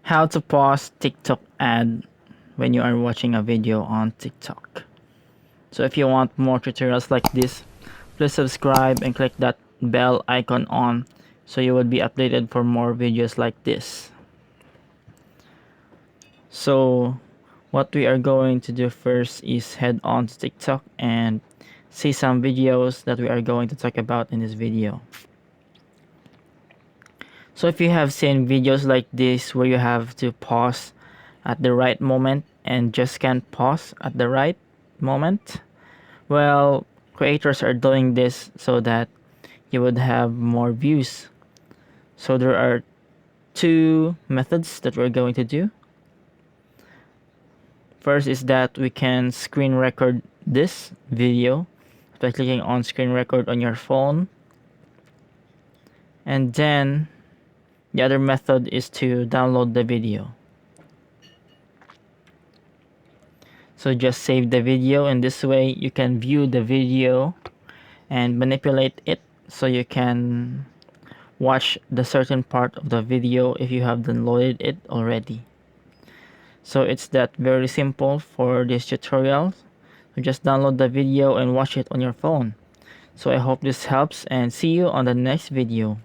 How to pause TikTok ad when you are watching a video on TikTok. So if you want more tutorials like this, please subscribe and click that bell icon on so you will be updated for more videos like this. So what we are going to do first is head on to TikTok and see some videos that we are going to talk about in this video. So if you have seen videos like this where you have to pause at the right moment and just can't pause at the right moment, well, creators are doing this so that you would have more views. So there are two methods that we're going to do. First is that we can screen record this video by clicking on screen record on your phone. And then the other method is to download the video. So just save the video, and this way you can view the video and manipulate it so you can watch the certain part of the video if you have downloaded it already. So it's that very simple for this tutorial. So just download the video and watch it on your phone. So I hope this helps, and see you on the next video.